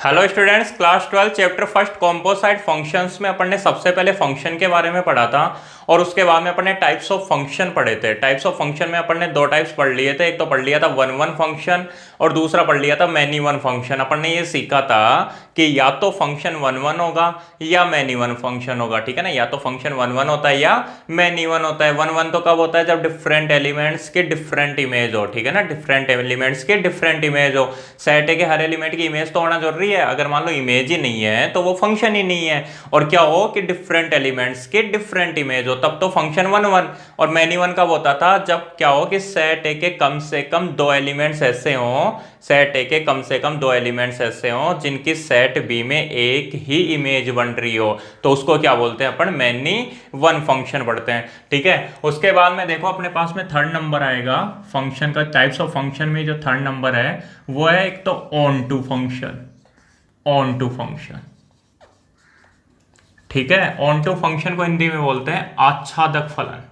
Hello students, class 12 chapter first composite functions में अपन ने सबसे पहले फंक्शन के बारे में पढ़ा था और उसके बाद में अपन ने टाइप्स ऑफ फंक्शन पढ़े थे। टाइप्स ऑफ फंक्शन में अपन ने दो टाइप्स पढ़ लिए थे, एक तो पढ़ लिया था वन वन फंक्शन और दूसरा पढ़ लिया था मैनी वन फंक्शन। अपन ने ये सीखा था कि या तो फंक्शन वन वन होगा या मैनी वन फंक्शन होगा, ठीक है ना। या तो फंक्शन वन वन होता है या मैनी वन होता है। वन वन तो कब होता है? जब डिफरेंट एलिमेंट्स के डिफरेंट इमेज हो, ठीक है ना। डिफरेंट एलिमेंट्स के डिफरेंट इमेज हो। सेट के हर एलिमेंट की इमेज तो होना जरूरी है, अगर मान लो इमेज ही नहीं है तो वो फंक्शन ही नहीं है। और क्या हो कि डिफरेंट एलिमेंट्स के डिफरेंट इमेज हो, तब तो फंक्शन वन वन। और मैनी वन कब होता था? जब क्या हो कि सेट ए के कम से कम दो एलिमेंट्स ऐसे हों, सेट ए के कम से कम दो एलिमेंट्स ऐसे हों जिनकी सेट बी में एक ही इमेज बन रही हो, तो उसको क्या बोलते हैं? अपन मैनी वन फंक्शन पढ़ते हैं, ठीक है। उसके बाद में देखो अपने पास में थर्ड नंबर आएगा फंक्शन का। टाइप्स ऑफ फंक्शन में जो थर्ड नंबर है वो है एक तो onto function. Onto function, ठीक है। ऑन टू फंक्शन को हिंदी में बोलते हैं आच्छादक फलन।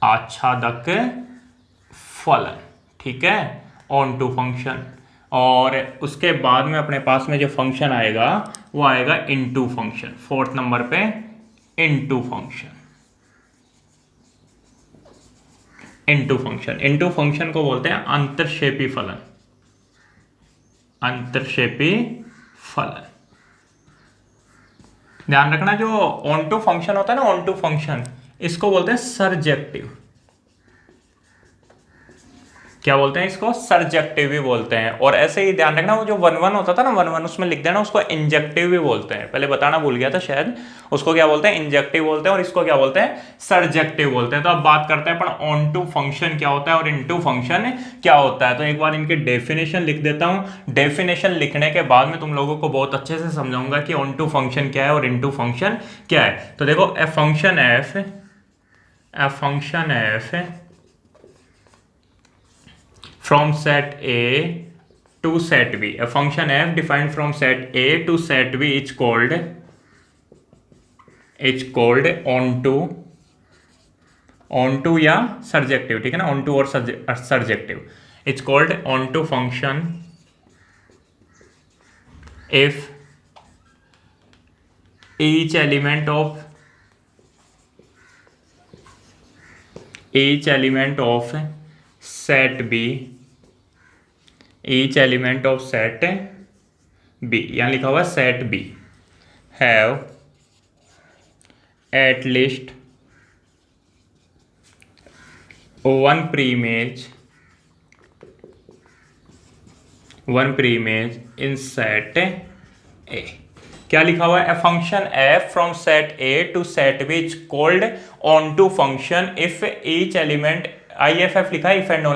आच्छादक फलन, ठीक है, ऑन टू फंक्शन। और उसके बाद में अपने पास में जो फंक्शन आएगा वो आएगा इनटू फंक्शन। फोर्थ नंबर पे into function. Into function, into function को बोलते हैं अंतर्क्षेपी फलन। अंतर्क्षेपी फलन, ध्यान रखना। जो ऑन टू फंक्शन होता है ना, ऑन टू फंक्शन, इसको बोलते हैं सरजेक्टिव। क्या बोलते हैं इसको? सरजेक्टिव भी बोलते हैं। और ऐसे ही ध्यान रखना, वो जो वन वन होता था ना, वन वन उसमें लिख देना उसको इंजेक्टिव भी बोलते हैं। पहले बताना भूल गया था शायद। उसको क्या बोलते हैं? इंजेक्टिव बोलते हैं। और इसको क्या बोलते हैं? सरजेक्टिव बोलते हैं। तो अब बात करते हैं अपन ऑन टू फंक्शन क्या होता है और इनटू फंक्शन क्या होता है। तो एक बार इनके डेफिनेशन लिख देता हूं। डेफिनेशन लिखने के बाद में तुम लोगों को बहुत अच्छे से समझाऊंगा कि ऑन टू फंक्शन क्या है और इनटू फंक्शन क्या है। तो देखो, a function F from set A to set B. A function f defined from set A to set B is called onto या surjective, ठीक है ना। onto और surjective. It's called onto function if each element of set B, each element of set B, यहाँ लिखा हुआ set B have at least one preimage in set A। क्या लिखा हुआ है? A function f from set A to set B is called onto function if each element, IFF लिखा है, if and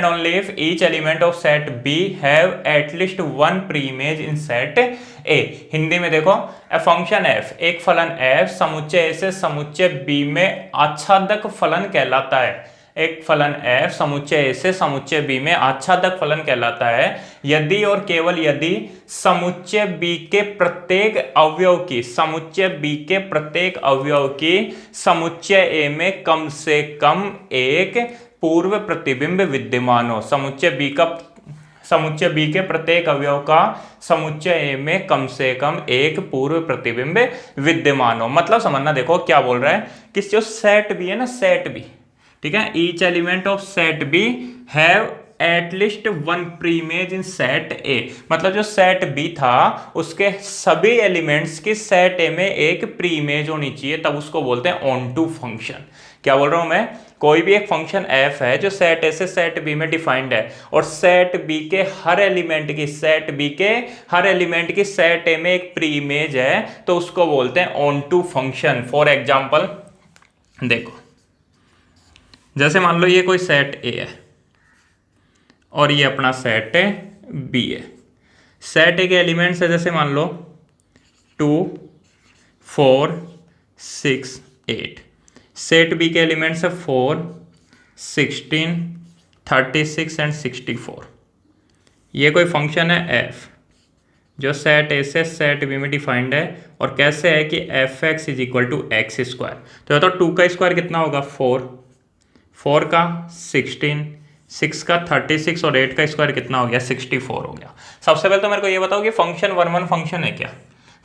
only if each element of set B have at least one preimage in set A। Hindi में देखो, a function f, एक फलन f समुच्चय A से समुच्चय B में आच्छादक फलन कहलाता है। एक फलन f समुच्चय A से समुच्चय B में आच्छादक फलन कहलाता है यदि और केवल यदि समुच्चय B के प्रत्येक अवयव की समुच्चय A में कम से कम एक पूर्व प्रतिबिंब विद्यमान हो। समुच्चय B के प्रत्येक अवयव का समुच्चय A में कम से कम एक पूर्व प्रतिबिंब विद्यमान हो। मतलब समझना, देखो क्या बोल रहा है कि जो सेट B है ना, सेट B, ठीक है, each element of set B have at least one preimage in set A। मतलब जो सेट B था उसके सभी एलिमेंट्स की सेट A में एक प्रीइमेज होनी चाहिए, तब उसको बोलते हैं ऑन टू फंक्शन। क्या बोल रहा हूं मैं? कोई भी एक फंक्शन f है जो सेट A से सेट B में डिफाइंड है और सेट B के हर एलिमेंट की सेट A में एक प्री इमेज है, तो उसको बोलते हैं onto function. For example देखो, जैसे मान लो ये कोई सेट A है और ये अपना सेट B है। सेट A के एलिमेंट्स है जैसे मान लो 2, 4, 6, 8। सेट B के एलिमेंट्स है 4, 16, 36 एंड 64। ये कोई फंक्शन है f जो सेट A से सेट B में डिफाइंड है और कैसे है कि fx is equal to x square. तो 2 का स्क्वायर कितना होगा? 4, 4 का 16, 6 का 36 और 8 का स्क्वायर कितना हो गया? 64 हो गया। सबसे पहले तो मेरे को ये बताओ कि फंक्शन 1 1 फंक्शन है क्या?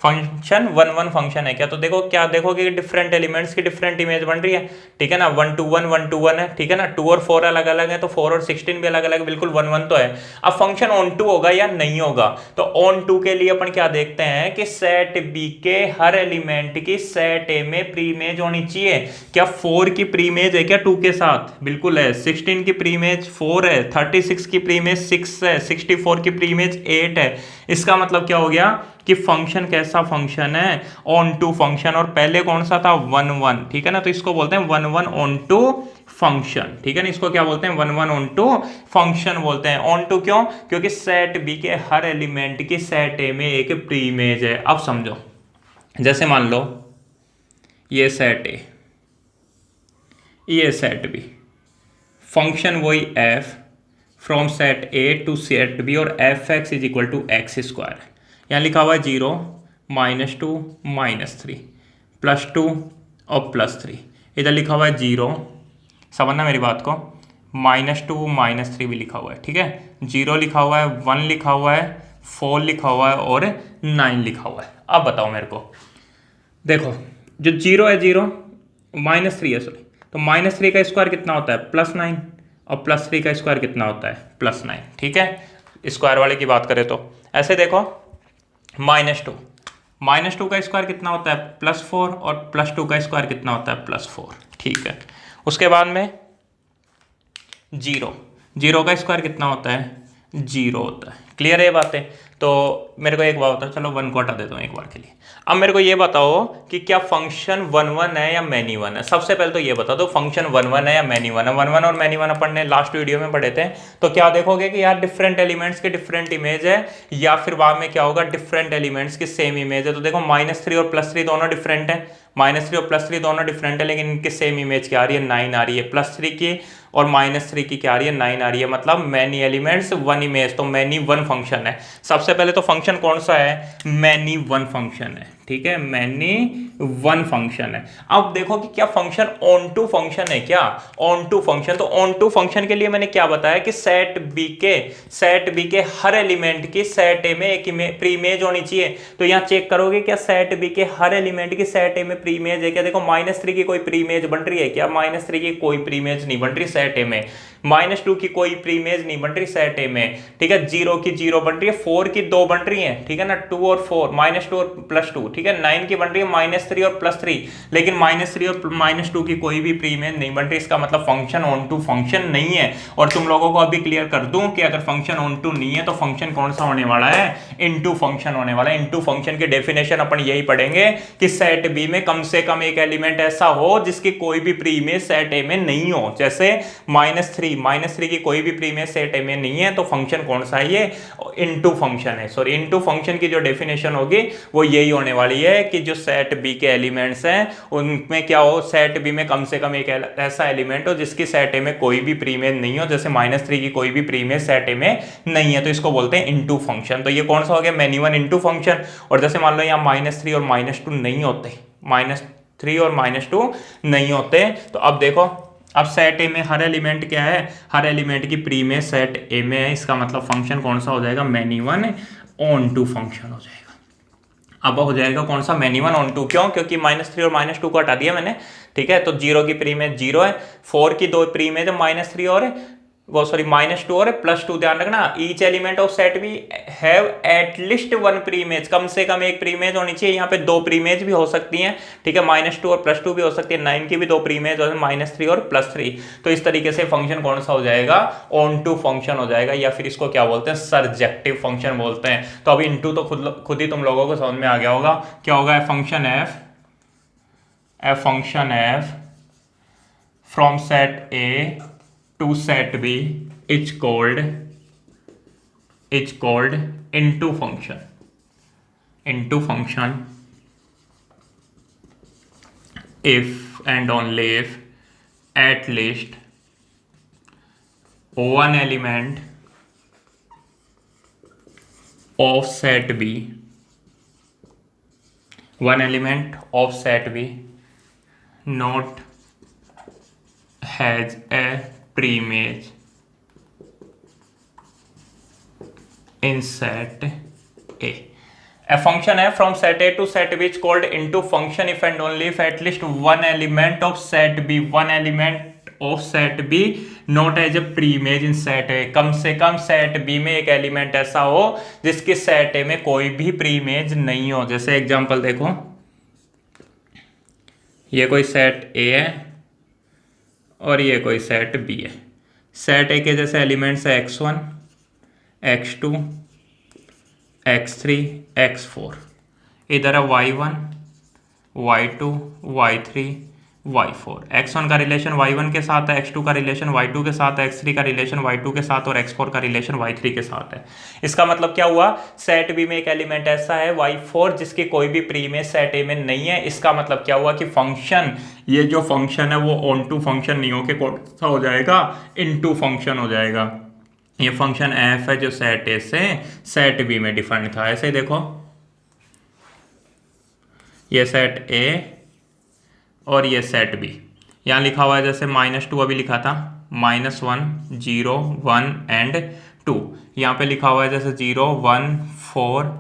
फंक्शन 1 1 फंक्शन है क्या? तो देखो क्या देखोगे कि डिफरेंट एलिमेंट्स की डिफरेंट इमेज बन रही है, ठीक है ना। 1 2 1 1 2 1 है, ठीक है ना। 2 और 4 अलग अलग है, तो 4 और 16 भी अलग अलग है, बिल्कुल 1 1 तो है। अब फंक्शन ऑन टू होगा या नहीं होगा, तो ऑन टू के लिए अपन क्या देखते हैं कि सेट बी के हर एलिमेंट की सेट ए में प्रीमेज होनी चाहिए। क्या 4 की प्रीमेज है क्या 2 के साथ? बिल्कुल है। 16 की प्रीमेज 4 है, 36 की प्रीमेज 6 है, 64 की प्रीमेज 8 है। इसका मतलब क्या हो गया कि फंक्शन कैसा फंक्शन है? Onto function. और पहले कौन सा था? 1 1, ठीक है ना। तो इसको बोलते हैं 1 1 ऑन टू फंक्शन, ठीक है ना। इसको क्या बोलते हैं? 1 1 ऑन टू फंक्शन बोलते हैं। ऑन टू क्यों? क्योंकि सेट बी के हर एलिमेंट की सेट ए में एक प्रीमेज है। अब समझो, जैसे मान लो ये सेट ए, ये सेट बी, फंक्शन वही F from set A to set B, और F x is equal to x square. यहाँ लिखा हुआ है 0 -2 -3 +2 और +3। इधर लिखा हुआ है 0, समझना मेरी बात को, -2 -3 भी लिखा हुआ है, ठीक है। 0 लिखा हुआ है, 1 लिखा हुआ है, 4 लिखा हुआ है और 9 लिखा हुआ है। अब बताओ मेरे को, देखो जो 0 है 0, -3 है सॉरी, तो -3 का स्क्वायर कितना होता है? +9, और +3 का स्क्वायर कितना होता है? +9, ठीक है। स्क्वायर वाले की बात करें तो ऐसे देखो, -2 का स्क्वायर कितना होता है? +4, और +2 का स्क्वायर कितना होता है? +4, ठीक है। उसके बाद में 0 का स्क्वायर कितना होता है? 0 होता है। क्लियर है ये बातें? तो मेरे को एक बात बताओ, चलो 1 को हटा देता हूँ एक बार के लिए। अब मेरे को ये बताओ कि क्या फंक्शन 1 1 है या मैनी 1 है? सबसे पहले तो ये बता दो, फंक्शन 1 1 है या मैनी 1 है? 1 1 और मैनी 1 अपन ने लास्ट वीडियो में पढ़े थे। तो क्या देखोगे कि यार डिफरेंट एलिमेंट्स के डिफरेंट इमेज है, या फिर बाद में क्या होगा, डिफरेंट एलिमेंट्स की सेम इमेज है। तो देखो -3 और +3 दोनों डिफरेंट है, -3 और +3 दोनों डिफरेंट है, लेकिन इनकी सेम इमेज क्या आ रही है? 9 आ रही है। +3 की और -3 की क्या आ रही है? 9 आ रही है। मतलब मैनी एलिमेंट्स 1 इमेज, तो मैनी 1 फंक्शन है। सबसे पहले तो फंक्शन कौन सा है? मैनी 1 फंक्शन है, ठीक है। मैनी 1 फंक्शन है। अब देखो कि क्या फंक्शन ऑन टू फंक्शन है क्या? ऑन टू फंक्शन, तो ऑन टू फंक्शन के लिए मैंने क्या बताया कि सेट बी के हर एलिमेंट की सेट ए में एक प्रीमेज होनी चाहिए। तो यहाँ चेक करोगे क्या सेट बी के हर एलिमेंट की सेट ए में प्रीमेज है क्या? देखो -3 की कोई प्रीमेज बन रही है क्या? -3 की कोई प्रीमेज नहीं बन रही सेट ए में। -2 की कोई प्रीमेज नहीं बन रही सेट ए में, ठीक है। 0 की 0 बन रही है, 4 की 2 बन रही है, ठीक है ना। 2 और 4, -2 और +2, ठीक है। 9 की बन रही है -3 और +3, लेकिन -3 और -2 की कोई भी प्रीमेज नहीं बन रही। इसका मतलब फंक्शन ऑन टू फंक्शन नहीं है। और तुम लोगों को अभी क्लियर कर दूं कि अगर फंक्शन ऑन टू नहीं है तो फंक्शन कौन सा होने वाला है? इनटू फंक्शन होने वाला है। इनटू फंक्शन की डेफिनेशन अपन यही पढ़ेंगे कि सेट बी में कम से कम एक एलिमेंट ऐसा हो जिसकी कोई भी प्रीमेज सेट ए में नहीं हो। जैसे -3 की कोई भी प्रीमेज सेट ए में नहीं है, तो फंक्शन कौन सा है? ये इनटू फंक्शन है। सॉरी, इनटू फंक्शन की जो डेफिनेशन होगी वो यही होने वाली है कि जो सेट बी के एलिमेंट्स हैं उनमें क्या हो, सेट बी में कम से कम एक ऐसा एलिमेंट हो जिसकी सेट ए में कोई भी प्रीमेज नहीं हो। जैसे -3 की कोई भी प्रीमेज सेट ए में नहीं है, तो इसको बोलते हैं इनटू फंक्शन। तो ये कौन सा हो गया? Many 1 into function. और जैसे मान लो यहाँ -3 और -2 नहीं होते, -3 और -2 नहीं होते, तो अब देखो, अब सेट ए में हर एलिमेंट क्या है? हर एलिमेंट की प्रीमेज सेट ए में है। इसका मतलब फंक्शन कौन सा हो जाएगा? मैनी 1 ऑन टू फंक्शन हो जाएगा। अब हो जाएगा कौन सा? Many 1 onto. क्यों? क्योंकि -3 और -2 को हटा दिया मैंने, ठीक है। तो 0 की प्रीमेज 0 है, 4 की 2 प्रीमेज है, -3 और वो सॉरी -2 और +2। ध्यान रखना, ईच एलिमेंट ऑफ सेट भी हैव एटलीस्ट 1 प्रीमेज, कम से कम एक प्रीमेज होनी चाहिए। यहाँ पे 2 प्रीमेज भी हो सकती हैं, ठीक है। -2 और +2 भी हो सकती है, 9 की भी 2 प्रीमेज और -3 और +3। तो इस तरीके से फंक्शन कौन सा हो जाएगा? ऑन टू फंक्शन हो जाएगा, या फिर इसको क्या बोलते हैं? सरजेक्टिव फंक्शन बोलते हैं। तो अभी इनटू तो खुद ही तुम लोगों को समझ में आ गया होगा। क्या होगा? Function F from set A to set B is called into function if and only if at least one element of set B not has a प्रीमेज in set A. A function f from set A to set B is called into function if and only if at least one element of set B not as a pre-image in set A. कम से कम set B में एक element ऐसा हो जिसकी set A में कोई भी pre image नहीं हो। जैसे एग्जांपल देखो, ये कोई सेट A है और ये कोई सेट B है। सेट A के जैसे एलिमेंट्स है x1, x2, x3, x4। इधर है y1, y2, y3, y4। x1 का रिलेशन y1 के साथ है, x2 का रिलेशन y2 के साथ है, x3 का रिलेशन y2 के साथ और x4 का रिलेशन y3 के साथ है। इसका मतलब क्या हुआ, सेट बी में एक एलिमेंट ऐसा है y4 जिसकी कोई भी प्री इमेज सेट ए में नहीं है। इसका मतलब क्या हुआ कि फंक्शन, ये जो फंक्शन है वो ऑन टू फंक्शन नहीं होके कौन सा हो जाएगा, इनटू फंक्शन हो जाएगा। ये फंक्शन एफ है जो सेट ए से सेट बी में डिफाइंड था। ऐसे देखो, ये सेट ए और ये सेट बी, यहाँ लिखा हुआ है जैसे -2 अभी लिखा था, -1, 0, 1 एंड 2। यहाँ पे लिखा हुआ है जैसे 0, 1, 4,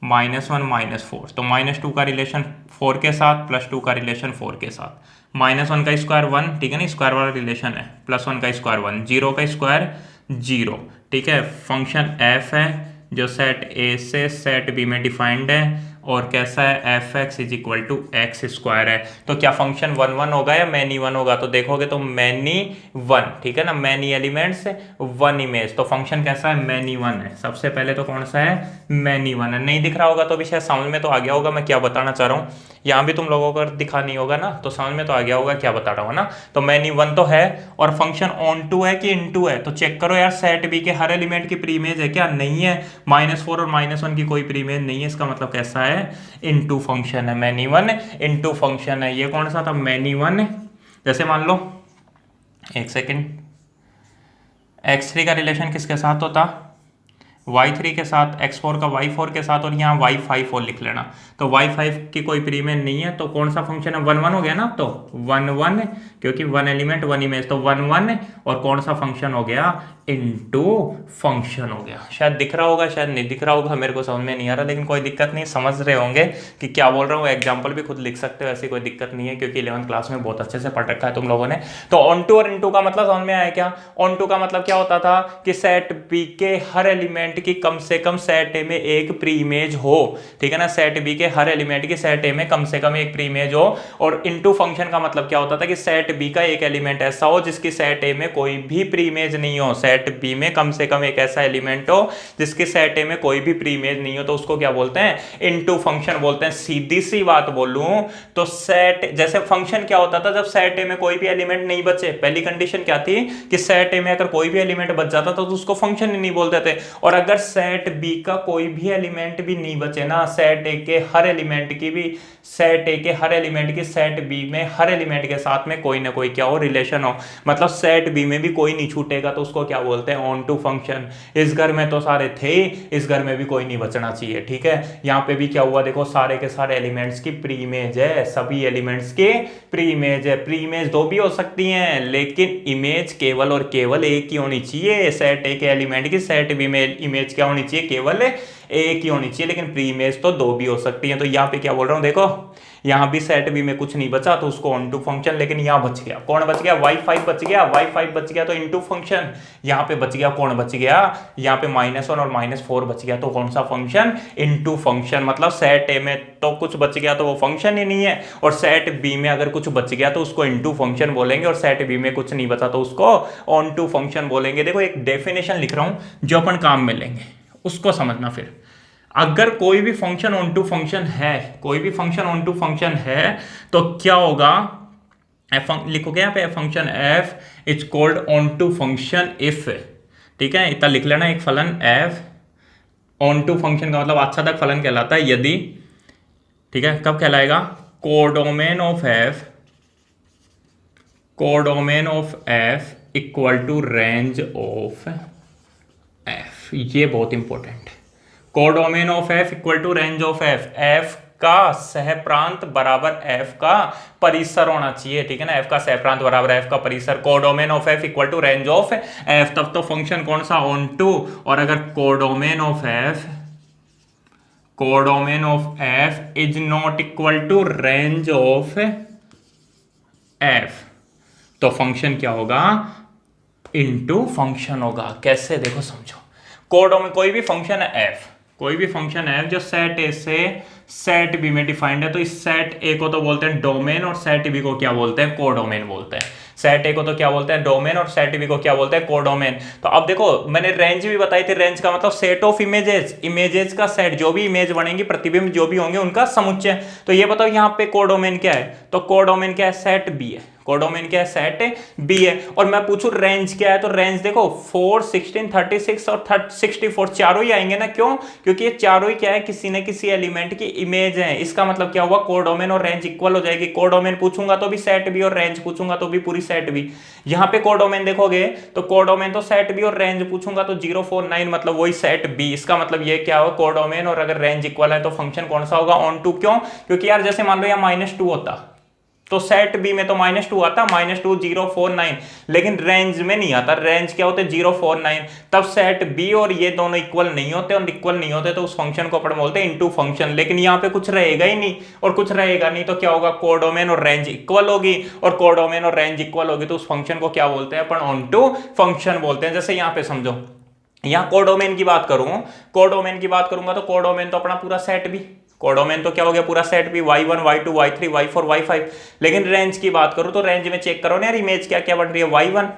-1, -4। तो -2 का रिलेशन 4 के साथ, +2 का रिलेशन 4 के साथ, -1 का स्क्वायर 1, ठीक है ना, स्क्वायर वाला रिलेशन है, +1 का स्क्वायर 1, 0 का स्क्वायर 0, ठीक है। फंक्शन एफ है जो सेट ए से सेट बी में डिफाइंड है और कैसा है, f x is equal to x square है। तो क्या फंक्शन 1 1 होगा या मैनी 1 होगा, तो देखोगे तो मैनी 1, ठीक है ना, मैनी एलिमेंट्स 1 इमेज। तो फंक्शन कैसा है, मैनी 1 है। सबसे पहले तो कौन सा है, मैनी 1 है। नहीं दिख रहा होगा तो भी शायद समझ में तो आ गया होगा मैं क्या बताना चाह रहा हूँ। यहाँ भी तुम लोगों को दिखा नहीं होगा ना, तो समझ में तो आ गया होगा क्या बता रहा हूँ ना। तो मैनी 1 तो है और फंक्शन ऑन टू है कि इन टू है, तो चेक करो यार, सेट बी के हर एलिमेंट की प्री इमेज है क्या, नहीं है। -4 और -1 की कोई प्री इमेज नहीं है। इसका मतलब कैसा है, इनटू फंक्शन है। मैनी 1 इनटू फंक्शन है। ये कौन सा था, मैनी 1। जैसे मान लो, एक सेकेंड, x3 का रिलेशन किसके साथ होता, y3 के साथ, x4 का y4 के साथ और यहाँ y5 और लिख लेना। तो y5 की कोई प्री इमेज नहीं है, तो कौन सा फंक्शन है, 1 1 हो गया ना। तो 1 1 क्योंकि 1 एलिमेंट 1 इमेज, तो 1 1 और कौन सा फंक्शन हो गया, इनटू फंक्शन हो गया। शायद दिख रहा होगा, शायद नहीं दिख रहा होगा, मेरे को समझ में नहीं आ रहा, लेकिन कोई दिक्कत नहीं, समझ रहे होंगे कि क्या बोल रहा हूँ। एग्जाम्पल भी खुद लिख सकते हो, ऐसी कोई दिक्कत नहीं है, क्योंकि 11th क्लास में बहुत अच्छे से पढ़ रखा है तुम लोगों ने। तो ऑन टू और इनटू का मतलब समझ में आया क्या। ऑन टू का मतलब क्या होता था कि सेट बी के हर एलिमेंट की कम से कम सेट ए में एक प्री इमेज हो, ठीक है ना। सेट बी के हर एलिमेंट की सेट ए में कम से कम एक प्री इमेज हो। और इनटू फंक्शन का मतलब क्या होता था कि सेट बी का एक एलिमेंट ऐसा हो जिसकी सेट ए में कोई भी प्री इमेज नहीं हो। सेट बी में कम से कम एक ऐसा एलिमेंट हो जिसकी सेट ए में कोई भी प्री इमेज नहीं हो, तो उसको क्या बोलते हैं, इनटू फंक्शन बोलते हैं। सीधी सी बात बोलूं तो सेट, जैसे फंक्शन क्या होता था जब सेट ए में कोई भी एलिमेंट नहीं बचे, पहली कंडीशन क्या थी कि सेट ए में अगर कोई भी एलिमेंट बच जाता तो उसको फंक्शन ही नहीं बोलते थे। और अगर सेट बी का कोई भी एलिमेंट भी नहीं बचे ना, सेट ए के हर एलिमेंट की भी, सेट ए के हर एलिमेंट की सेट बी में हर एलिमेंट के साथ में कोई ना कोई क्या हो, रिलेशन हो, मतलब सेट बी में भी कोई नहीं छूटेगा, तो उसको क्या बोलते हैं, ऑन टू फंक्शन। इस घर में तो सारे थे, इस घर में भी कोई नहीं बचना चाहिए, ठीक है। यहाँ पे भी क्या हुआ, देखो सारे के सारे एलिमेंट्स की प्री इमेज है, सभी एलिमेंट्स के प्री इमेज है। प्री इमेज दो भी हो सकती हैं, लेकिन इमेज केवल और केवल एक ही होनी चाहिए। सेट ए के एलिमेंट की सेट बी में इमेज क्या होनी चाहिए, केवल एक ही होनी चाहिए, लेकिन प्री इमेज तो दो भी हो सकती हैं। तो यहाँ पे क्या बोल रहा हूँ, देखो यहाँ भी सेट बी में कुछ नहीं बचा तो उसको ऑन टू फंक्शन, लेकिन यहाँ बच गया, कौन बच गया, y5 बच गया, y5 बच गया तो इनटू फंक्शन। यहाँ पे बच गया, कौन बच गया, यहाँ पे -1 और -4 बच गया, तो कौन सा फंक्शन, इनटू फंक्शन। मतलब सेट ए में तो कुछ बच गया तो वो फंक्शन ही नहीं है, और सेट बी में अगर कुछ बच गया तो उसको इनटू फंक्शन बोलेंगे, और सेट बी में कुछ नहीं बचा तो उसको ऑन टू फंक्शन बोलेंगे। देखो एक डेफिनेशन लिख रहा हूं जो अपन काम में लेंगे, उसको समझना। फिर अगर कोई भी फंक्शन ऑन टू फंक्शन है, कोई भी फंक्शन ऑन टू फंक्शन है तो क्या होगा, लिखोगे यहाँ पे function f is called onto function if, ठीक है। इतना लिख लेना, एक फलन f ऑन टू फंक्शन का मतलब आच्छादक फलन कहलाता है यदि, ठीक है, कब कहलाएगा, codomain of f equal to range of f। ये बहुत इंपॉर्टेंट है, codomain of f equal to range of f। f का सहप्रांत बराबर एफ का परिसर होना चाहिए, ठीक है ना। एफ का सहप्रांत बराबर एफ का परिसर, codomain of f equal to range of f, तब तो फंक्शन कौन सा, ऑन टू। और अगर codomain of f is not equal to range of f, तो फंक्शन क्या होगा, इनटू फंक्शन होगा। कैसे, देखो समझो। कोडोमेन कोई भी फंक्शन है एफ, कोई भी फंक्शन है जो सेट ए से सेट बी में डिफाइंड है, तो इस सेट ए को तो बोलते हैं डोमेन और सेट बी को क्या बोलते हैं, कोडोमेन बोलते हैं। सेट ए को तो क्या बोलते हैं, डोमेन, और सेट बी को क्या बोलते हैं, कोडोमेन। तो अब देखो मैंने रेंज भी बताई थी, रेंज का मतलब सेट ऑफ इमेजेस, इमेजेस का सेट, जो भी इमेज बनेंगी, प्रतिबिंब जो भी होंगे उनका समुच्चय। तो ये बताओ यहाँ पे कोडोमेन क्या है, तो कोडोमेन क्या है, सेट बी है। कोडोमेन क्या है, सेट बी है। और मैं पूछूं रेंज क्या है, तो रेंज देखो 4, 16, 36 और 64 चारों ही आएंगे ना। क्यों, क्योंकि ये चारों ही क्या है, किसी न किसी एलिमेंट की इमेज है। इसका मतलब क्या हुआ, कोडोमेन और रेंज इक्वल हो जाएगी। कोडोमेन पूछूंगा तो भी सेट बी, और रेंज पूछूंगा तो भी पूरी सेट बी। यहाँ पे कोडोमेन देखोगे तो कोडोमेन तो सेट बी, और रेंज पूछूंगा तो 049 मतलब वही सेट बी। इसका मतलब ये क्या होगा, कोडोमेन और अगर रेंज इक्वल है तो फंक्शन कौन सा होगा, ऑन टू। क्यों, क्योंकि यार जैसे मान लो यहाँ -2 होता तो सेट बी में तो -2 आता, -2 049, लेकिन रेंज में नहीं आता। रेंज क्या होते, 049। तब सेट बी और ये दोनों इक्वल नहीं होते, और इक्वल नहीं होते तो उस फंक्शन को अपन बोलते हैं इनटू फंक्शन। लेकिन यहाँ पे कुछ रहेगा ही नहीं, और कुछ रहेगा नहीं तो क्या होगा, कोडोमेन और रेंज इक्वल होगी, और कोडोमेन और रेंज इक्वल होगी तो उस फंक्शन को क्या बोलते हैं अपन, ऑन टू फंक्शन बोलते हैं। जैसे यहाँ पे समझो, यहाँ कोडोमेन की बात करूं, कोडोमेन की बात करूंगा तो कोडोमेन तो अपना पूरा सेट बी, कोडोमेन तो क्या हो गया, पूरा सेट भी y1 y2 y3 y4 y5। लेकिन रेंज की बात करूं तो रेंज में चेक करो ना यार, इमेज क्या क्या बन रही है, y1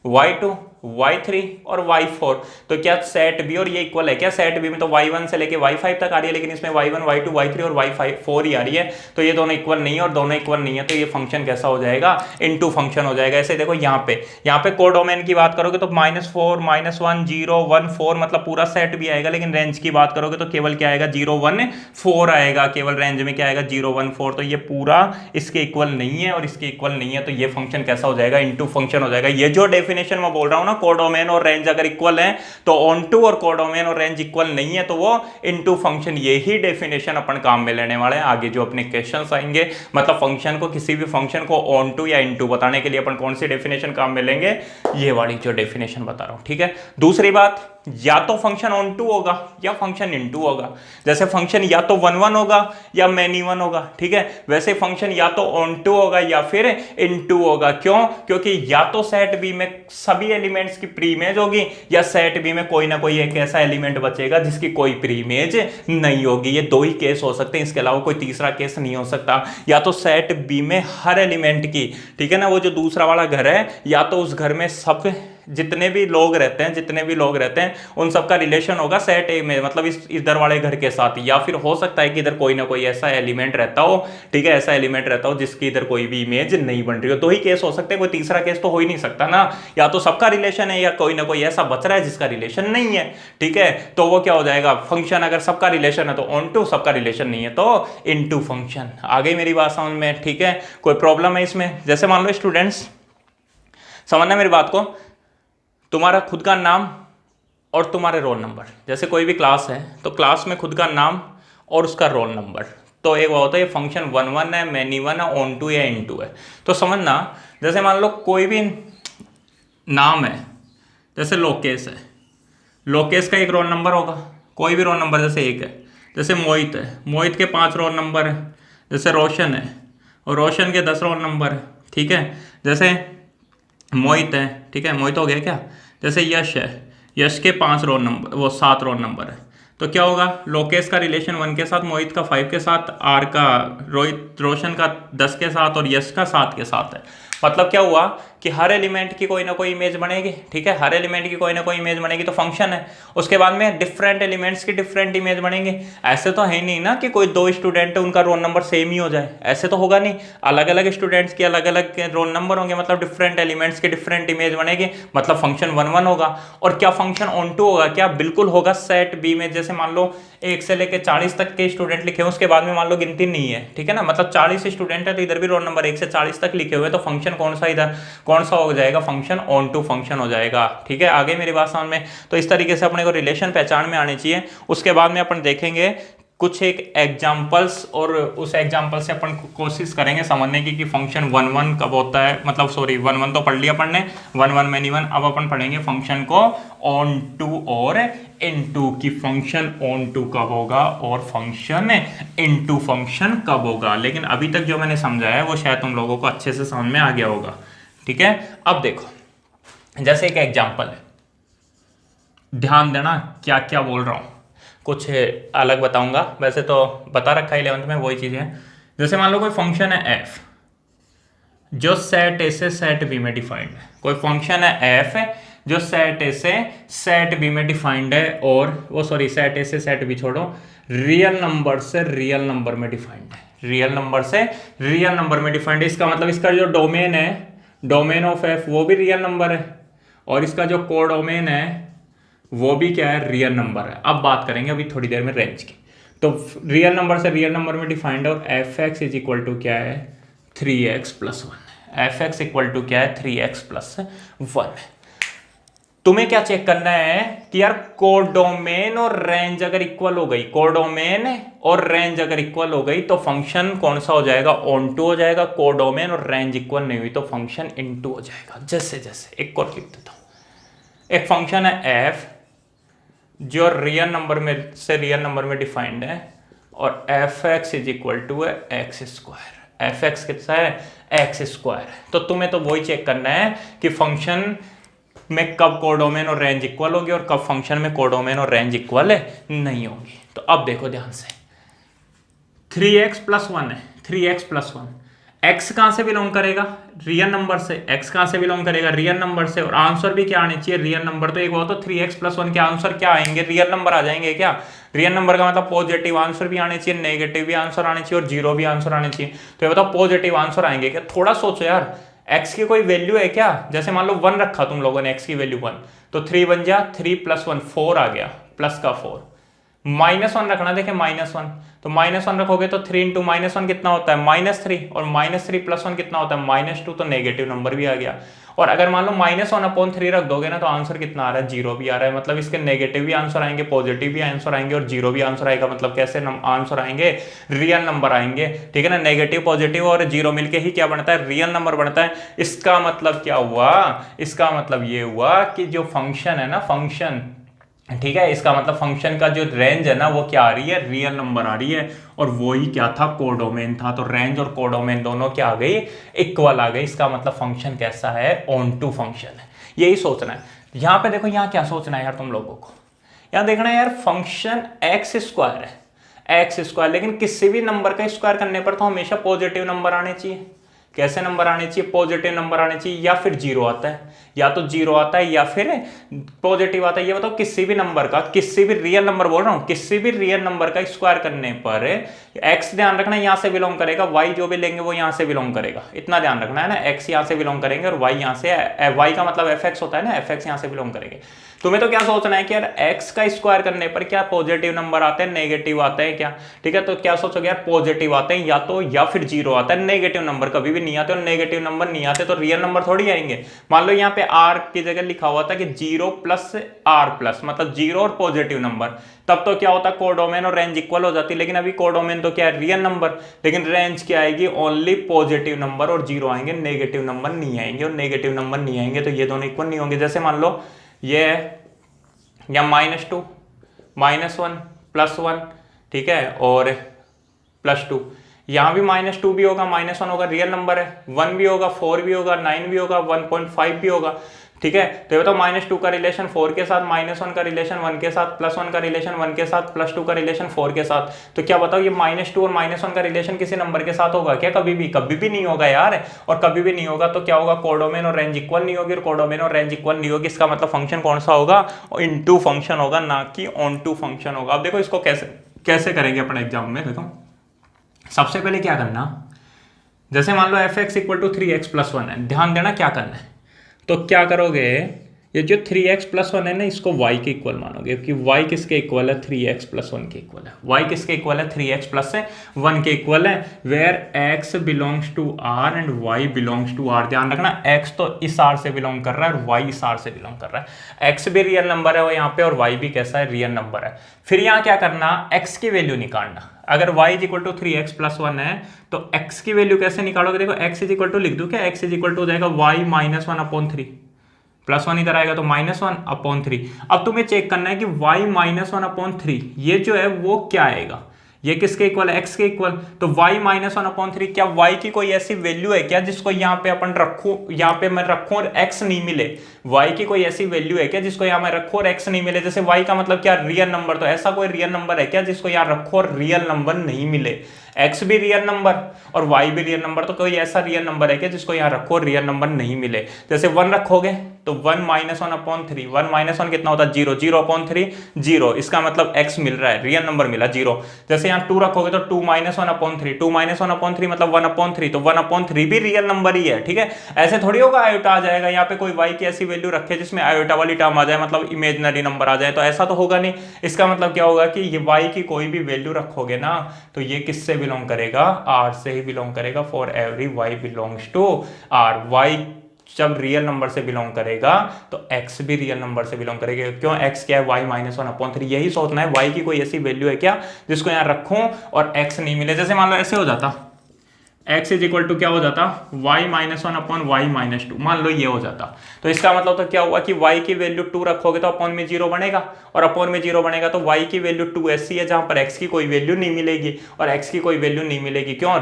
y2 y3 और y4। तो क्या सेट बी और ये इक्वल है क्या, सेट बी में तो y1 से लेके y5 तक आ रही है, लेकिन इसमें y1 y2 y3 और y4 ही आ रही है। तो ये दोनों इक्वल नहीं है, और दोनों इक्वल नहीं है तो ये फंक्शन कैसा हो जाएगा, इनटू फंक्शन हो जाएगा। ऐसे देखो यहाँ पे कोडोमेन की बात करोगे तो -4 -1 0 1 4 मतलब पूरा सेट भी आएगा। लेकिन रेंज की बात करोगे तो केवल क्या आएगा, 0 1 4 आएगा। केवल रेंज में क्या आएगा, 0 1 4। तो ये पूरा इसके इक्वल नहीं है और इसके इक्वल नहीं है, तो ये फंक्शन कैसा हो जाएगा, इनटू फंक्शन हो जाएगा। ये जो डेफिनेशन मैं बोल रहा हूं ना, कोडोमेन और रेंज अगर इक्वल है तो ऑन टू, और कोडोमेन और रेंज इक्वल नहीं है तो वो इनटू फंक्शन। यही डेफिनेशन अपन काम में लेने वाले हैं आगे जो अपने क्वेश्चंस आएंगे। मतलब फंक्शन को, किसी भी फंक्शन को ऑन टू या इनटू बताने के लिए अपन कौन सी डेफिनेशन काम में लेंगे, ये वाली जो डेफिनेशन बता रहा हूं, ठीक है। दूसरी बात, या तो फंक्शन ऑन टू होगा या फंक्शन इनटू होगा। जैसे फंक्शन या तो 1 1 होगा या मैनी 1 होगा, ठीक है। वैसे फंक्शन या तो ऑन टू होगा या फिर इनटू होगा। क्यों, क्योंकि या तो सेट बी में सभी एलिमेंट्स की प्री इमेज होगी, या सेट बी में कोई ना कोई एक ऐसा एलिमेंट बचेगा जिसकी कोई प्री इमेज नहीं होगी। ये दो ही केस हो सकते हैं, इसके अलावा कोई तीसरा केस नहीं हो सकता। या तो सेट बी में हर एलिमेंट की, ठीक है ना, वो जो दूसरा वाला घर है, या तो उस घर में सब जितने भी लोग रहते हैं उन सबका रिलेशन होगा सेट ए में, मतलब इस इधर वाले घर के साथ। या फिर हो सकता है कि इधर कोई ना कोई ऐसा एलिमेंट रहता हो, ठीक है, ऐसा एलिमेंट रहता हो जिसकी इधर कोई भी इमेज नहीं बन रही हो। दो ही केस हो सकते हैं, कोई तीसरा केस तो हो ही नहीं सकता ना। या तो सबका रिलेशन है, या कोई ना कोई ऐसा बच रहा है जिसका रिलेशन नहीं है, ठीक है। तो वो क्या हो जाएगा, फंक्शन अगर सबका रिलेशन है तो ऑन टू, सबका रिलेशन नहीं है तो इनटू फंक्शन। आ गई मेरी बात समझ में, ठीक है। कोई प्रॉब्लम है इसमें? जैसे मान लो स्टूडेंट्स, समझना मेरी बात को, तुम्हारा खुद का नाम और तुम्हारे रोल नंबर। जैसे कोई भी क्लास है तो क्लास में खुद का नाम और उसका रोल नंबर, तो एक होता है फंक्शन 1 1 है, मैनी 1 है, ऑन टू या इनटू है। तो समझना, जैसे मान लो कोई भी नाम है, जैसे लोकेश है, लोकेश का एक रोल नंबर होगा, कोई भी रोल नंबर जैसे एक है। जैसे मोहित है, मोहित के 5 रोल नंबर है। जैसे रोशन है, और रोशन के 10 रोल नंबर है, ठीक है। जैसे मोहित है, ठीक है, मोहित हो गया क्या। जैसे यश है, यश के 5 रोल नंबर, वो 7 रोल नंबर है। तो क्या होगा, लोकेश का रिलेशन 1 के साथ, मोहित का 5 के साथ, आर का रोशन का 10 के साथ, और यश का 7 के साथ है। मतलब क्या हुआ कि हर एलिमेंट की कोई ना कोई इमेज बनेगी, ठीक है, हर एलिमेंट की कोई ना कोई इमेज बनेगी तो फंक्शन है। उसके बाद में डिफरेंट एलिमेंट्स की डिफरेंट इमेज बनेंगे। ऐसे तो है नहीं ना कि कोई 2 स्टूडेंट है उनका रोल नंबर सेम ही हो जाए, ऐसे तो होगा नहीं। अलग अलग स्टूडेंट्स के अलग अलग रोल नंबर होंगे, मतलब डिफरेंट एलिमेंट्स की डिफरेंट इमेज बनेगी, मतलब फंक्शन 1 1 होगा। और क्या फंक्शन ऑन टू होगा क्या, बिल्कुल होगा। सेट बी में जैसे मान लो 1 से लेकर 40 तक के स्टूडेंट लिखे हुए, उसके बाद में मान लो गिनती नहीं है, ठीक है ना, मतलब 40 स्टूडेंट है तो इधर भी रोल नंबर 1 से 40 तक लिखे हुए, तो फंक्शन कौन सा इधर कौन सा हो जाएगा, फंक्शन ऑन टू फंक्शन हो जाएगा, ठीक है। आगे मेरी बात समझ में। तो इस तरीके से अपने को रिलेशन पहचान में आनी चाहिए। उसके बाद में अपन देखेंगे कुछ एक एग्जाम्पल्स, और उस एग्जाम्पल से अपन कोशिश करेंगे समझने की कि फंक्शन 1 1 कब होता है, मतलब सॉरी 1 1 तो पढ़ लिया अपन ने, 1 1 मैनी 1। अब अपन पढ़ेंगे फंक्शन को ऑन टू और इनटू, की फंक्शन ऑन टू कब होगा और फंक्शन इनटू फंक्शन कब होगा। लेकिन अभी तक जो मैंने समझाया है वो शायद तुम लोगों को अच्छे से समझ में आ गया होगा। ठीक है, अब देखो जैसे एक एग्जाम्पल है, ध्यान देना क्या क्या बोल रहा हूं, कुछ अलग बताऊंगा, वैसे तो बता रखा है 11th में वही चीज़ है। जैसे मान लो कोई फंक्शन है f जो सेट ए से सेट बी में डिफाइंड है, कोई फंक्शन है f जो सेट ए से सेट बी में डिफाइंड है, और वो सॉरी सेट ए से सेट बी छोड़ो, रियल नंबर से रियल नंबर में डिफाइंड है, रियल नंबर से रियल नंबर में डिफाइंड है। इसका मतलब इसका जो डोमेन है, डोमेन ऑफ f वो भी रियल नंबर है, और इसका जो कोडोमेन है वो भी क्या है, रियल नंबर है। अब बात करेंगे अभी थोड़ी देर में रेंज की। तो रियल नंबर से रियल नंबर में डिफाइंड है, और F x is equal to क्या है, 3x + 1। F x equal to क्या है, 3x + 1। तुम्हें क्या चेक करना है कि यार कोडोमेन और रेंज अगर इक्वल हो गई, कोडोमेन और रेंज अगर इक्वल हो गई तो फंक्शन कौन सा हो जाएगा, ऑन टू हो जाएगा। कोडोमेन और रेंज इक्वल नहीं हुई तो फंक्शन इनटू हो जाएगा। जैसे जैसे एक और लिख देता हूं, एक फंक्शन है f जो रियल नंबर में से रियल नंबर में डिफाइंड है, और F x is equal to है x²। एफ एक्स कितना है, x²। तो तुम्हें तो वही चेक करना है कि फंक्शन में कब कोडोमेन और रेंज इक्वल होगी और कब फंक्शन में कोडोमेन और रेंज इक्वल नहीं होगी। तो अब देखो ध्यान से, 3x + 1 है, 3x + 1, x कहां से बिलोंग करेगा, रियल नंबर से। x कहां से बिलोंग करेगा, रियल नंबर से, और आंसर भी क्या आने चाहिए, रियल नंबर। तो एक वो तो 3x + 1 के आंसर क्या आएंगे, रियल नंबर आ जाएंगे क्या। रियल नंबर का मतलब पॉजिटिव आंसर भी आने चाहिए, नेगेटिव भी आंसर आने चाहिए, और जीरो भी आंसर आने चाहिए। तो ये बताओ पॉजिटिव आंसर आएंगे क्या। थोड़ा सोचो यार, x की कोई वैल्यू है क्या, जैसे मान लो 1 रखा तुम लोगों ने, x की वैल्यू 1, तो 3 बन जा, 3 + 1 4 आ गया, प्लस का 4। -1 रखना, देखे -1, तो -1 रखोगे तो 3 × -1 कितना होता है, -3, और -3 + 1 कितना होता है, -2, तो नेगेटिव नंबर भी आ गया। और अगर मान लो -1/3 रख दोगे ना तो आंसर कितना आ रहा है, 0 भी आ रहा है। मतलब इसके नेगेटिव भी आंसर आएंगे, पॉजिटिव भी आंसर आएंगे, और जीरो भी आंसर आएगा। मतलब कैसे आंसर आएंगे, रियल नंबर आएंगे। ठीक है ना, नेगेटिव पॉजिटिव और जीरो मिलके ही क्या बनता है, रियल नंबर बनता है। इसका मतलब क्या हुआ, इसका मतलब ये हुआ कि जो फंक्शन है ना, फंक्शन, ठीक है, इसका मतलब फंक्शन का जो रेंज है ना वो क्या आ रही है, रियल नंबर आ रही है। और वो ही क्या था, कोडोमेन था। तो रेंज और कोडोमेन दोनों क्या आ गई, इक्वल आ गई। इसका मतलब फंक्शन कैसा है, ऑन टू फंक्शन है। यही सोचना है। यहां पे देखो, यहां क्या सोचना है यार तुम लोगों को, यहां देखना है यार फंक्शन x² है, x², लेकिन किसी भी नंबर का स्क्वायर करने पर तो हमेशा पॉजिटिव नंबर आने चाहिए। कैसे नंबर आने चाहिए, पॉजिटिव नंबर आने चाहिए, या फिर जीरो आता है, या तो जीरो आता है या फिर पॉजिटिव आता है। ये बताओ किसी भी नंबर का, किसी भी रियल नंबर बोल रहा हूं, किसी भी रियल नंबर का स्क्वायर करने पर x ध्यान रखना यहां से बिलोंग करेगा, y जो भी लेंगे वो यहां से बिलोंग करेगा। इतना ध्यान रखना है ना, x यहां से बिलोंग करेंगे और y यहां से, y का मतलब fx होता है ना, fx यहां से बिलोंग करेंगे। तुम्हें तो क्या सोचना है कि यार x का स्क्वायर करने पर क्या पॉजिटिव नंबर आते हैं, नेगेटिव आते हैं क्या। ठीक है, तो क्या सोचोगे यार, पॉजिटिव आते हैं या तो, या फिर जीरो आता है। नेगेटिव नंबर कभी भी नहीं आते, और नेगेटिव नंबर नहीं आते तो रियल नंबर थोड़ी आएंगे। मान लो यहाँ पे r की जगह लिखा हुआ था कि 0 + r+, मतलब जीरो और पॉजिटिव नंबर, तब तो क्या होता, कोडोमेन और रेंज इक्वल हो जाती। लेकिन अभी कोडोमेन तो क्या है, रियल नंबर, लेकिन रेंज क्या आएगी, ओनली पॉजिटिव नंबर और जीरो आएंगे, नेगेटिव नंबर नहीं आएंगे, और नेगेटिव नंबर नहीं आएंगे तो ये दोनों इक्वल नहीं होंगे। जैसे मान लो ये या -2, -1, +1, ठीक है, और +2, यहां भी -2 भी होगा, -1 होगा, रियल नंबर है, 1 भी होगा, 4 भी होगा, 9 भी होगा, 1.5 भी होगा। ठीक है, तो ये बताओ -2 का रिलेशन 4 के साथ, -1 का रिलेशन 1 के साथ, +1 का रिलेशन 1 के साथ, +2 का रिलेशन 4 के साथ। तो क्या बताओ ये -2 और -1 का रिलेशन किसी नंबर के साथ होगा क्या, कभी भी, कभी भी नहीं होगा यार। और कभी भी नहीं होगा तो क्या होगा, कोडोमेन और रेंज इक्वल नहीं होगी, और कोडोमेन और रेंज इक्वल नहीं होगी। इसका मतलब फंक्शन कौन सा होगा, इनटू फंक्शन होगा, ना कि ऑन टू फंक्शन होगा। अब देखो इसको कैसे करेंगे अपने एग्जाम में। देखो सबसे पहले क्या करना, जैसे मान लो f(x = 3x + 1 है, ध्यान देना क्या करना है। तो क्या करोगे ये जो 3x+1 है ना, इसको y के इक्वल मानोगे कि y किसके इक्वल है, 3x+1 के इक्वल है। y किसके इक्वल है, 3x+1 के इक्वल है, where x belongs to r and y belongs to r। ध्यान रखना x तो इस r से बिलोंग कर रहा है और y इस r से बिलोंग कर रहा है। x भी रियल नंबर है वो यहाँ पे और y भी कैसा है, रियल नंबर है। फिर यहाँ क्या करना, x की वैल्यू निकालना। अगर y is equal to 3x+1 है तो x की वैल्यू कैसे निकालोगे, देखो x इज इक्वल टू लिख दूं क्या, x इज इक्वल टू हो जाएगा y माइनस 1/3, +1 इधर आएगा तो -1/3। अब तुम्हें चेक करना है कि y -1/3 ये जो है वो क्या आएगा, ये किसके इक्वल है, x के इक्वल। तो y -1/3, क्या y की कोई ऐसी वैल्यू है क्या जिसको यहाँ पे अपन रखूं, यहाँ पे मैं रखूं और x नहीं मिले। y की कोई ऐसी वैल्यू है क्या जिसको यहाँ मैं रखूं और x नहीं मिले। जैसे y का मतलब क्या, रियल नंबर, तो ऐसा कोई रियल नंबर है क्या जिसको यहाँ रखो और रियल नंबर नहीं मिले। x भी रियल नंबर और y भी रियल नंबर, तो कोई ऐसा रियल नंबर है क्या जिसको यहाँ रखो और रियल नंबर नहीं मिले। जैसे 1 रखोगे तो 1 -1/3, 1 -1 कितना होता है, 0, 0/3 0, इसका मतलब x मिल रहा है, रियल नंबर मिला 0। जैसे यहाँ 2 रखोगे तो 2 -1/3, 2 -1/3 मतलब 1/3, तो 1/3 भी रियल नंबर ही है, ठीक है। ऐसे थोड़ी होगा आयोटा आ जाएगा, यहाँ पे कोई y की ऐसी वैल्यू रखे जिसमें आयोटा वाली टर्म आ जाए, मतलब इमेजिनरी नंबर आ जाए, तो ऐसा तो होगा नहीं। इसका मतलब क्या होगा कि ये y की कोई भी वैल्यू रखोगे ना तो ये किससे बिलोंग करेगा, r से ही बिलोंग करेगा। For every y belongs to r, y जब रियल नंबर से बिलोंग करेगा तो x भी रियल नंबर से बिलोंग करेगा। क्यों, x क्या है, y -1/3। यही सोचना है y की कोई ऐसी वैल्यू है क्या जिसको यहाँ रखूं और x नहीं मिले। जैसे मान लो ऐसे हो जाता, x इज इक्वल टू क्या हो जाता, y -1/y -2, मान लो ये हो जाता। तो इसका मतलब तो क्या हुआ कि y की वैल्यू 2 रखोगे तो अपॉन में 0 बनेगा, और अपॉन में 0 बनेगा तो y की वैल्यू 2 ऐसी है जहां पर x की कोई वैल्यू नहीं मिलेगी, और x की कोई वैल्यू नहीं मिलेगी। क्यों,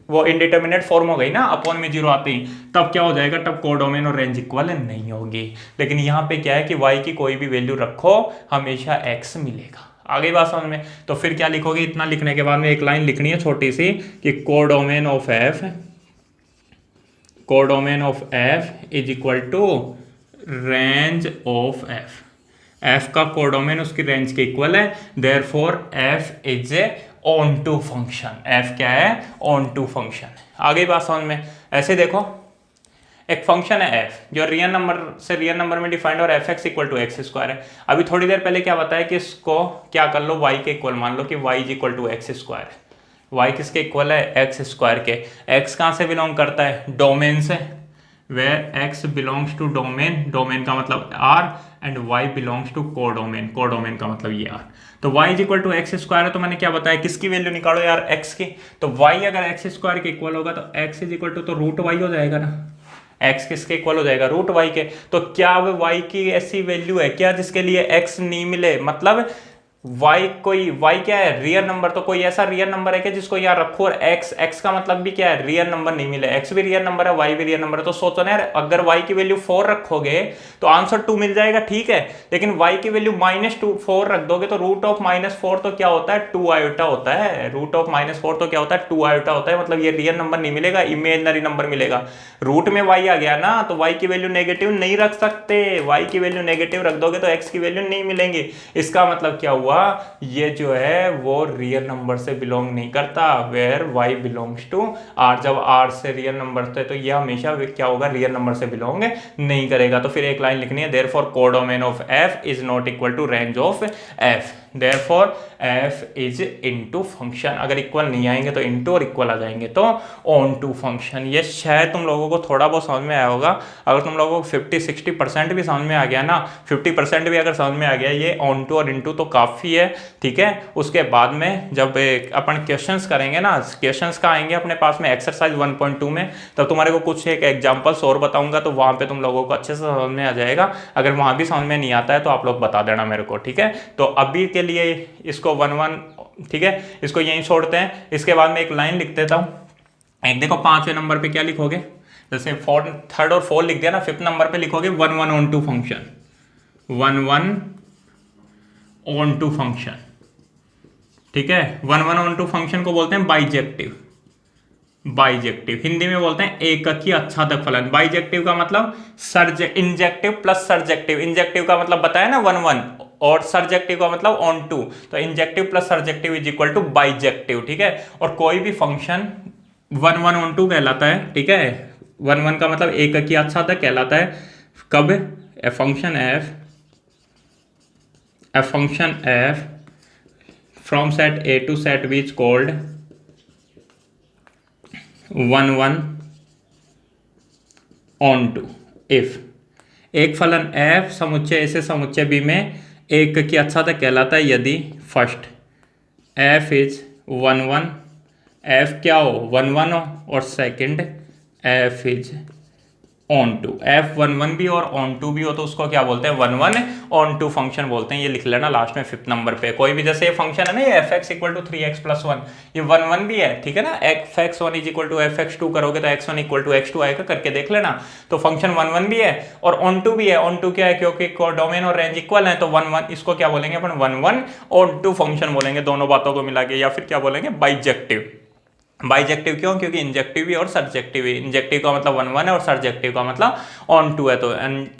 वो इंडिटरमिनेट फॉर्म हो गई ना, अपॉन में 0 आते ही, तब क्या हो जाएगा, तब कोडोमेन और रेंज इक्वल नहीं होगी। लेकिन यहाँ पे क्या है कि y की कोई भी वैल्यू रखो हमेशा x मिलेगा। आगे बात समझ में। तो फिर क्या लिखोगे, इतना लिखने के बाद में एक लाइन लिखनी है छोटी सी कि codomain of f is equal to range of f। f का कोडोमेन उसकी रेंज के इक्वल है, therefore f is a onto function. f क्या है, ऑन टू फंक्शन। आगे बात समझ में। ऐसे देखो, एक फंक्शन है f जो रियल नंबर से रियल नंबर में डिफाइंड और fx इक्वल टू x² है। अभी थोड़ी देर पहले क्या बताया कि इसको क्या कर लो, y के इक्वल मान लो कि y is equal to x² है। y किसके इक्वल है, x² के। x कहाँ से बिलोंग करता है, डोमेन से, where x belongs to domain, domain का मतलब r and y belongs to codomain, codomain का मतलब ये r। तो y is equal to x² है, तो मैंने क्या बताया, किसकी वैल्यू निकालो यार, x की। तो y अगर x² के इक्वल होगा तो x इज इक्वल टू तो √y हो जाएगा ना, x किसके इक्वल हो जाएगा, √y के। तो क्या अब y की ऐसी वैल्यू है क्या जिसके लिए x नहीं मिले, मतलब y क्या है, रियल नंबर, तो कोई ऐसा रियल नंबर है क्या जिसको यहाँ रखो और x का मतलब भी क्या है, रियल नंबर नहीं मिले। x भी रियल नंबर है, y भी रियल नंबर है, तो सोचो ना यार, अगर y की वैल्यू 4 रखोगे तो आंसर 2 मिल जाएगा, ठीक है। लेकिन y की वैल्यू -4 रख दोगे तो √4 तो क्या होता है, 2 आयोटा होता है। √4 तो क्या होता है, 2 आयोटा होता है, मतलब ये रियल नंबर नहीं मिलेगा, इमेजिनरी नंबर मिलेगा। रूट में y आ गया ना, तो y की वैल्यू नेगेटिव नहीं रख सकते, y की वैल्यू नेगेटिव रख दोगे तो x की वैल्यू नहीं मिलेंगी। इसका मतलब क्या हुआ, ये जो है वो रियल नंबर से बिलोंग नहीं करता, where y belongs to r। जब r से रियल नंबर थे तो ये हमेशा क्या होगा, रियल नंबर से बिलोंग नहीं करेगा। तो फिर एक लाइन लिखनी है, therefore codomain of f is not equal to range of f, therefore f is into function. अगर इक्वल नहीं आएंगे तो इनटू, और इक्वल आ जाएंगे तो ऑन टू फंक्शन। ये शायद तुम लोगों को थोड़ा बहुत समझ में आया होगा। अगर तुम लोगों को 50-60% भी समझ में आ गया ना, 50% भी अगर समझ में आ गया ये ऑन टू और इनटू, तो काफ़ी है, ठीक है। उसके बाद में जब अपन क्वेश्चंस करेंगे ना, क्वेश्चंस का आएंगे अपने पास में एक्सरसाइज 1.2 में, तब तुम्हारे को कुछ एक एग्जांपल्स और बताऊंगा, तो वहां पे तुम लोगों को अच्छे से समझ में आ जाएगा। अगर वहां भी समझ में नहीं आता है तो आप लोग बता देना मेरे को, ठीक है। तो अभी के लिए इसको 1-1, ठीक है, इसको यहीं छोड़ते हैं। इसके बाद में एक लाइन लिख देता हूँ। एक देखो 5वें नंबर पे क्या लिखोगे, जैसे 3rd और 4 लिख दिया ना, 5th नंबर पे लिखोगे 1-1 onto function, 1-1 onto function, ठीक है। 1-1 ऑन टू फंक्शन को बोलते हैं बाइजेक्टिव, बाइजेक्टिव हिंदी में बोलते हैं एककी अच्छादक फलन। बाइजेक्टिव का मतलब इंजेक्टिव प्लस सर्जेक्टिव, इंजेक्टिव का मतलब बताया ना 1-1, और सर्जेक्टिव का मतलब ऑन टू, तो injective plus surjective is equal to bijective, ठीक है। और कोई भी फंक्शन 1-1 ऑन टू कहलाता है, ठीक है। 1-1 का मतलब एककी अच्छादक कहलाता है, कब, a function f from set A to set B is called 1 1 on to if एक फलन f समुच्चय A से समुच्चय B में एक की अक्षता कहलाता है यदि फर्स्ट f इज 1 1, f क्या हो 1 1 हो, और second f is onto, f11 भी और ऑन टू भी हो तो उसको क्या बोलते हैं 1 1 ऑन टू फंक्शन बोलते हैं। ये लिख लेना लास्ट में 5th नंबर पे। कोई भी जैसे ये फंक्शन है ना, ये fx equal to 3x plus 1, ये 1 1 भी है, ठीक है ना। fx1 is equal to fx2 करोगे तो x1 इक्वल टू x2 आएगा, करके देख लेना। तो फंक्शन 1 1 भी है और ऑन टू भी है। ऑन टू क्या है, क्योंकि डोमेन और रेंज इक्वल है तो 1 1 इसको क्या बोलेंगे अपन 1 1 ऑन टू फंक्शन बोलेंगे, दोनों बातों को मिला के। या फिर क्या बोलेंगे बाइजेक्टिव। बाइजेक्टिव क्यों, क्योंकि इंजेक्टिव भी और सरजेक्टिव भी। इंजेक्टिव का मतलब 1 1 है और सरजेक्टिव का मतलब ऑन टू है, तो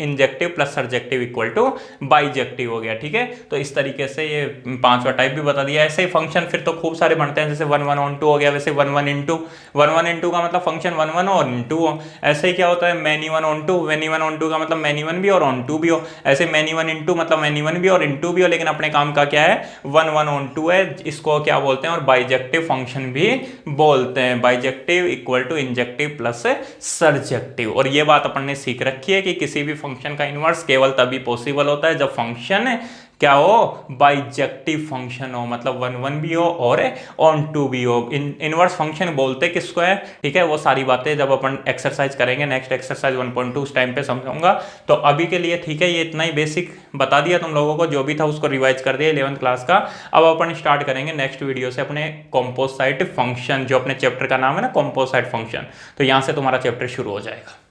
injective plus surjective equal to bijective हो गया, ठीक है। तो इस तरीके से ये 5वां टाइप भी बता दिया। ऐसे ही फंक्शन फिर तो खूब सारे बनते हैं, जैसे 1 1 ऑन टू हो गया, वैसे 1 1 इंटू, 1 1 इंटू का मतलब फंक्शन 1 1 और इंटू हो। ऐसे ही क्या होता है many 1 onto, many 1 onto का मतलब मैनी 1 भी और ऑन टू भी हो। ऐसे मैनी 1 इंटू मतलब मैनी 1 भी और इंटू भी हो, लेकिन अपने काम का क्या है 1 1 ऑन टू है, इसको क्या बोलते हैं और बाइजेक्टिव फंक्शन भी बोलते हैं। Bijective equal to injective plus surjective. और ये बात अपन ने सीख रखी है कि किसी भी फंक्शन का इनवर्स केवल तभी पॉसिबल होता है जब फंक्शन क्या हो बाइजेक्टिव फंक्शन हो, मतलब 1 1 भी हो और ऑन टू भी हो। इनवर्स फंक्शन बोलते किसको है, ठीक है। वो सारी बातें जब अपन एक्सरसाइज करेंगे, नेक्स्ट एक्सरसाइज 1.2 उस टाइम पे समझाऊंगा। तो अभी के लिए ठीक है, ये इतना ही बेसिक बता दिया तुम लोगों को, जो भी था उसको रिवाइज कर दिया 11th क्लास का। अब अपन स्टार्ट करेंगे नेक्स्ट वीडियो से अपने कॉम्पोसाइट फंक्शन, जो अपने चैप्टर का नाम है ना कॉम्पोसाइट फंक्शन। तो यहाँ से तुम्हारा चैप्टर शुरू हो जाएगा।